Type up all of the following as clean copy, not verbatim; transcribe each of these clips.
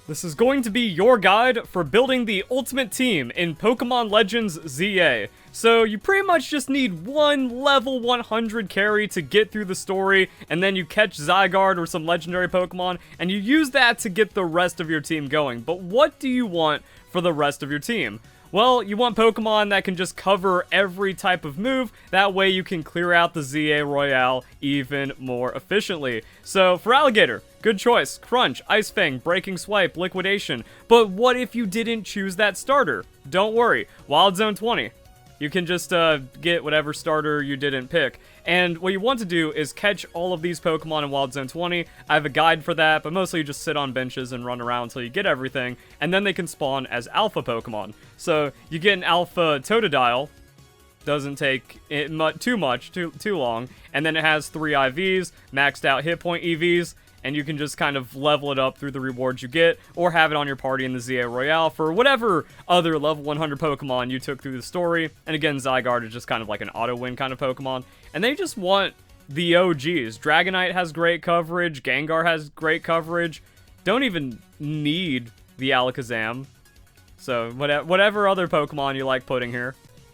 This is going to be your guide for building the ultimate team in Pokemon Legends ZA. So you pretty much just need one level 100 carry to get through the story, and then you catch Zygarde or some legendary Pokemon, and you use that to get the rest of your team going. But what do you want for the rest of your team? Well, you want Pokemon that can just cover every type of move, that way you can clear out the ZA Royale even more efficiently. So, for Alligator, good choice. Crunch, Ice Fang, Breaking Swipe, Liquidation. But what if you didn't choose that starter? Don't worry, Wild Zone 20. You can just get whatever starter you didn't pick. And what you want to do is catch all of these Pokemon in Wild Zone 20. I have a guide for that, but mostly you just sit on benches and run around until you get everything, and then they can spawn as Alpha Pokemon. So you get an Alpha Totodile, doesn't take it too long, and then it has 3 IVs, maxed out hit point EVs, and you can just kind of level it up through the rewards you get, or have it on your party in the ZA Royale for whatever other level 100 Pokemon you took through the story. And again, Zygarde is just kind of like an auto-win kind of Pokemon. And they just want the OGs. Dragonite has great coverage, Gengar has great coverage, don't even need the Alakazam. So, whatever other Pokemon you like putting here.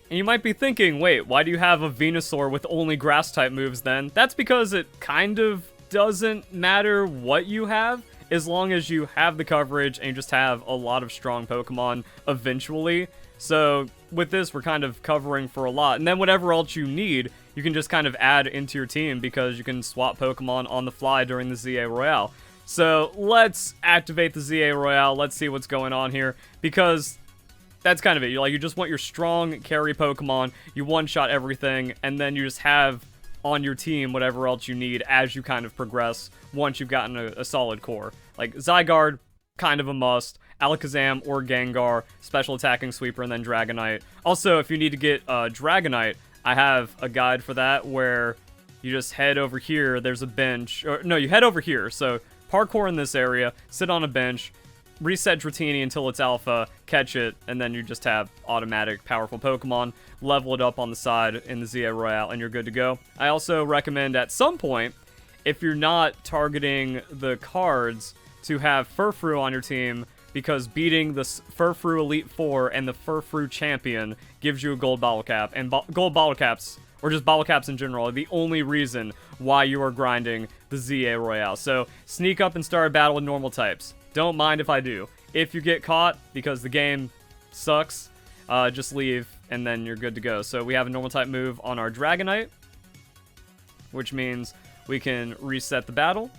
And you might be thinking, wait, why do you have a Venusaur with only Grass-type moves then? That's because it kind of doesn't matter what you have, as long as you have the coverage and you just have a lot of strong Pokemon eventually. So with this, we're kind of covering for a lot. And then whatever else you need, you can just kind of add into your team because you can swap Pokemon on the fly during the ZA Royale. So let's activate the ZA Royale. Let's see what's going on here, because that's kind of it. You just want your strong carry Pokemon, you one-shot everything, and then you just have on your team whatever else you need as you kind of progress once you've gotten a solid core. Like Zygarde, kind of a must. Alakazam or Gengar, special attacking sweeper, and then Dragonite. Also, if you need to get Dragonite, I have a guide for that where you just head over here, there's a bench, or no, you head over here, so parkour in this area, sit on a bench, reset Dratini until it's alpha, catch it, and then you just have automatic powerful Pokemon, level it up on the side in the ZA Royale, and you're good to go. I also recommend at some point, if you're not targeting the cards, to have Furfrou on your team, because beating the Furfrou Elite Four and the Furfrou Champion gives you a gold bottle cap, and gold bottle caps, or just bottle caps in general, are the only reason why you are grinding the ZA Royale. So sneak up and start a battle with normal types. Don't mind if I do. If you get caught, because the game sucks, just leave, and then you're good to go. So we have a normal type move on our Dragonite, which means we can reset the battle,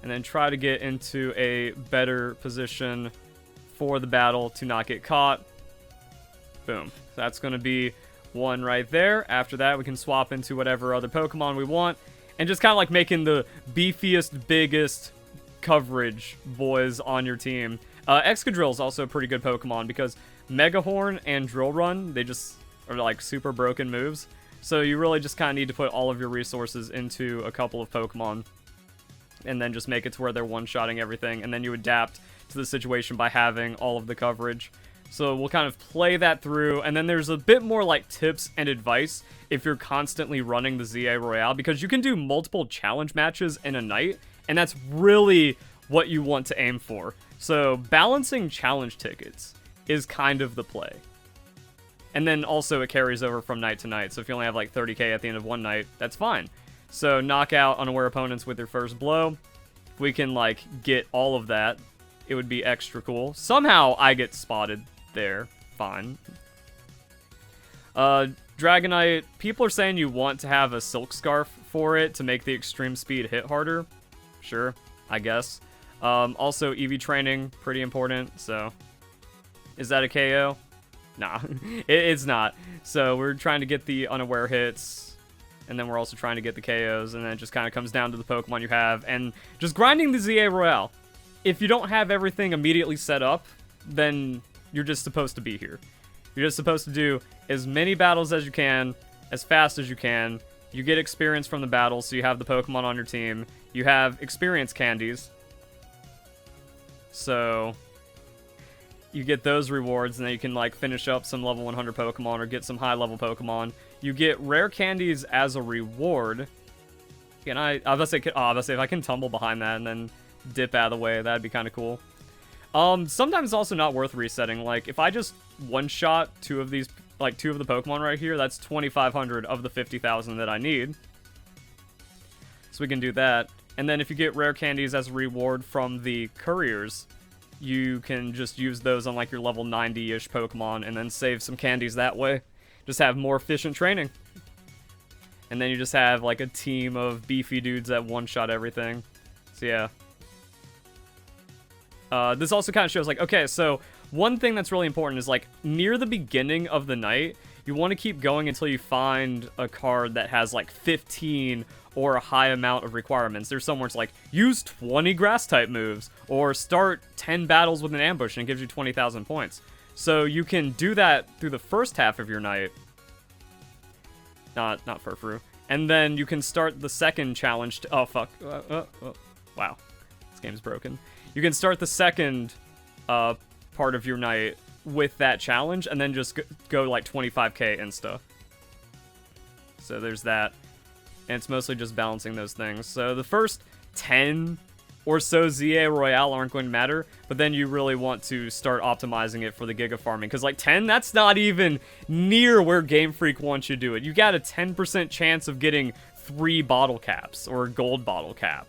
and then try to get into a better position for the battle to not get caught. Boom. So that's going to be one right there. After that, we can swap into whatever other Pokemon we want, and just kind of like making the beefiest, biggest coverage boys on your team. Excadrill is also a pretty good Pokemon because Mega Horn and Drill Run, they just are like super broken moves. So you really just kind of need to put all of your resources into a couple of Pokemon and then just make it to where they're one-shotting everything, and then you adapt to the situation by having all of the coverage. So we'll kind of play that through, and then there's a bit more like tips and advice if you're constantly running the ZA Royale, because you can do multiple challenge matches in a night, and that's really what you want to aim for. So balancing challenge tickets is kind of the play. And then also it carries over from night to night, so if you only have like 30k at the end of one night, that's fine. So knock out unaware opponents with your first blow. If we can like get all of that, it would be extra cool. Somehow I get spotted there, fine. Dragonite, people are saying you want to have a Silk Scarf for it to make the extreme speed hit harder. Sure, I guess. Also, EV training, pretty important, so. Is that a KO? Nah, it's not. So we're trying to get the unaware hits, and then we're also trying to get the KOs, and then it just kind of comes down to the Pokemon you have, and just grinding the ZA Royale. If you don't have everything immediately set up, then you're just supposed to be here. You're just supposed to do as many battles as you can, as fast as you can. You get experience from the battles, so you have the Pokemon on your team. You have experience candies. So you get those rewards, and then you can like finish up some level 100 Pokemon or get some high level Pokemon. You get rare candies as a reward. I was about to say if I can tumble behind that and then dip out of the way, that'd be kind of cool. Sometimes it's also not worth resetting. Like, if I just one-shot two of the Pokemon right here, that's 2,500 of the 50,000 that I need. So we can do that. And then if you get rare candies as a reward from the couriers, you can just use those on, like, your level 90-ish Pokemon and then save some candies that way. Just have more efficient training. And then you just have, like, a team of beefy dudes that one-shot everything. So, yeah. This also kind of shows, like, okay, so one thing that's really important is, like, near the beginning of the night, you want to keep going until you find a card that has, like, 15 or a high amount of requirements. There's somewhere it's like, use 20 grass-type moves, or start 10 battles with an ambush, and it gives you 20,000 points. So you can do that through the first half of your night. Not Furfru. And then you can start the second challenge to... Oh, fuck. Wow. This game's broken. You can start the second part of your night with that challenge, and then just go like 25k insta. So there's that. And it's mostly just balancing those things. So the first 10 or so ZA Royale aren't going to matter, but then you really want to start optimizing it for the Giga farming. Because like 10, that's not even near where Game Freak wants you to do it. You got a 10% chance of getting 3 bottle caps, or a gold bottle cap.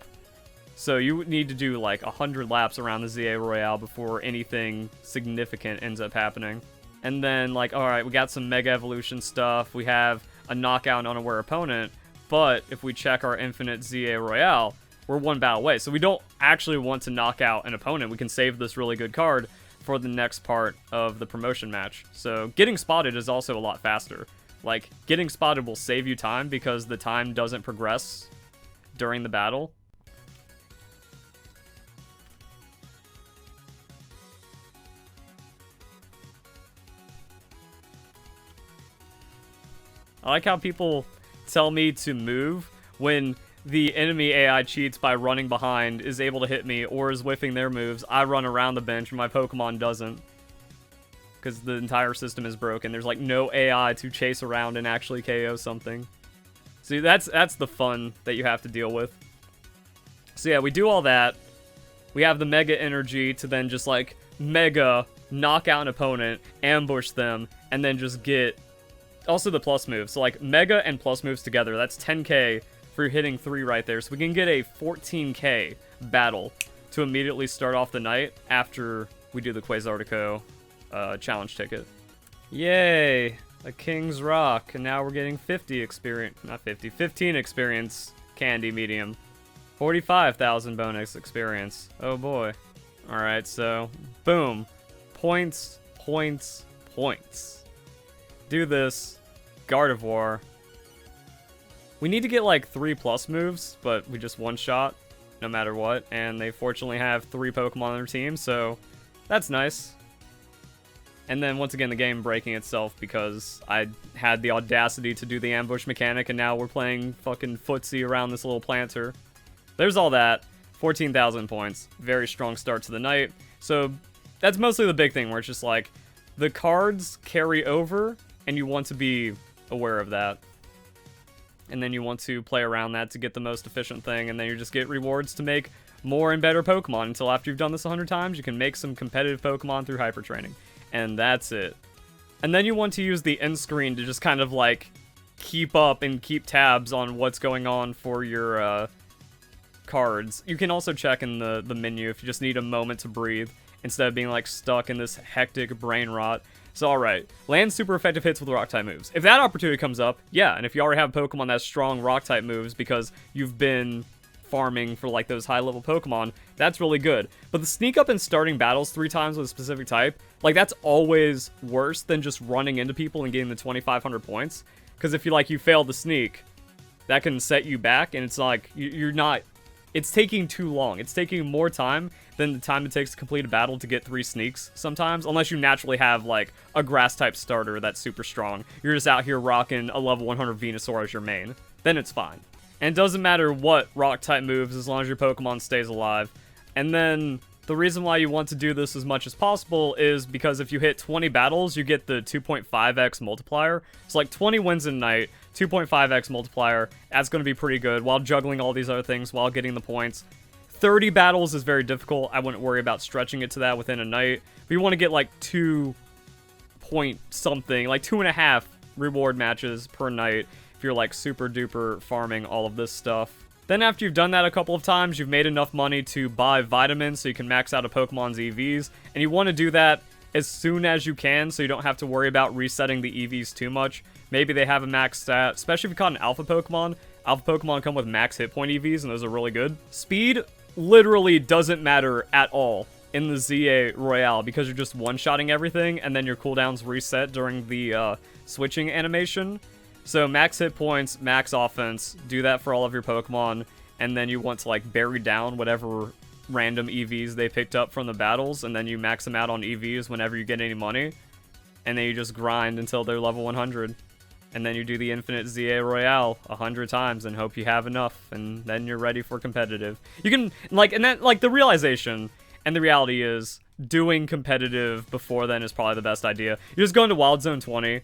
So you need to do like 100 laps around the ZA Royale before anything significant ends up happening. And then like, alright, we got some Mega Evolution stuff. We have a knockout and unaware opponent. But if we check our Infinite ZA Royale, we're 1 battle away. So we don't actually want to knock out an opponent. We can save this really good card for the next part of the promotion match. So getting spotted is also a lot faster. Like, getting spotted will save you time because the time doesn't progress during the battle. I like how people tell me to move when the enemy AI cheats by running behind, is able to hit me, or is whiffing their moves. I run around the bench and my Pokemon doesn't. Because the entire system is broken. There's like no AI to chase around and actually KO something. See, that's the fun that you have to deal with. So yeah, we do all that. We have the Mega Energy to then just like Mega knock out an opponent, ambush them, and then just get... Also the plus moves. So like Mega and plus moves together, that's 10k for hitting 3 right there. So we can get a 14k battle to immediately start off the night after we do the Quasartico challenge ticket. Yay! A King's Rock. And now we're getting 50 experience. Not 50, 15 experience candy medium. 45,000 bonus experience. Oh boy. Alright, so boom. Points, points, points. Do this. Gardevoir. We need to get like 3 plus moves, but we just one-shot no matter what, and they fortunately have 3 Pokemon on their team, so that's nice. And then once again the game breaking itself because I had the audacity to do the ambush mechanic, and now we're playing fucking footsie around this little planter. There's all that. 14,000 points. Very strong start to the night. So that's mostly the big thing, where it's just like the cards carry over, and you want to be aware of that. And then you want to play around that to get the most efficient thing, and then you just get rewards to make more and better Pokemon until after you've done this 100 times, you can make some competitive Pokemon through hyper training. And that's it. And then you want to use the end screen to just kind of like keep up and keep tabs on what's going on for your cards. You can also check in the menu if you just need a moment to breathe instead of being like stuck in this hectic brain rot. So alright, land super effective hits with rock type moves. If that opportunity comes up, yeah, and if you already have a Pokemon that's strong rock type moves because you've been farming for like those high level Pokemon, that's really good. But the sneak up and starting battles 3 times with a specific type, like that's always worse than just running into people and getting the 2,500 points. Because if you fail the sneak, that can set you back, and it's like you're not. It's taking too long. It's taking more time than the time it takes to complete a battle to get 3 sneaks sometimes, unless you naturally have like a grass type starter that's super strong. You're just out here rocking a level 100 Venusaur as your main. Then it's fine. And it doesn't matter what rock type moves as long as your Pokemon stays alive. And then the reason why you want to do this as much as possible is because if you hit 20 battles, you get the 2.5x multiplier. So like 20 wins in a night, 2.5x multiplier, that's going to be pretty good while juggling all these other things while getting the points. 30 battles is very difficult. I wouldn't worry about stretching it to that within a night. But you want to get like 2 point something, like 2.5 reward matches per night if you're like super duper farming all of this stuff. Then after you've done that a couple of times, you've made enough money to buy vitamins so you can max out a Pokemon's EVs. And you want to do that as soon as you can so you don't have to worry about resetting the EVs too much. Maybe they have a max stat, especially if you caught an alpha Pokemon. Alpha Pokemon come with max hit point EVs, and those are really good. Speed literally doesn't matter at all in the ZA Royale because you're just one-shotting everything, and then your cooldowns reset during the switching animation. So max hit points, max offense, do that for all of your Pokemon, and then you want to like bury down whatever random EVs they picked up from the battles, and then you max them out on EVs whenever you get any money, and then you just grind until they're level 100. And then you do the Infinite ZA Royale 100 times and hope you have enough, and then you're ready for competitive. You can, like, and then, like, the realization and the reality is doing competitive before then is probably the best idea. You just go into Wild Zone 20,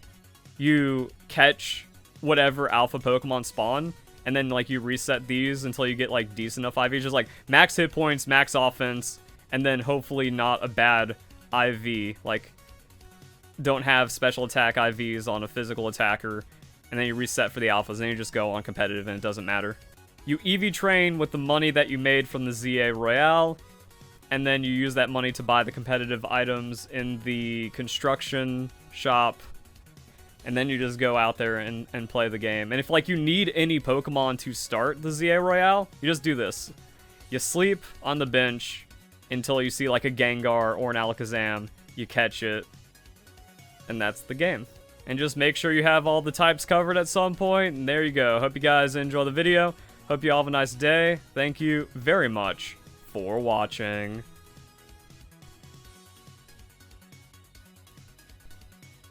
you catch whatever alpha Pokemon spawn, and then, like, you reset these until you get, like, decent enough IVs. Just, like, max hit points, max offense, and then hopefully not a bad IV, like, don't have special attack IVs on a physical attacker, and then you reset for the alphas, and then you just go on competitive, and it doesn't matter. You EV train with the money that you made from the ZA Royale, and then you use that money to buy the competitive items in the construction shop, and then you just go out there and play the game. And if, like, you need any Pokemon to start the ZA Royale, you just do this. You sleep on the bench until you see, like, a Gengar or an Alakazam, you catch it, and that's the game. And just make sure you have all the types covered at some point, and there you go. Hope you guys enjoy the video. Hope you all have a nice day. Thank you very much for watching.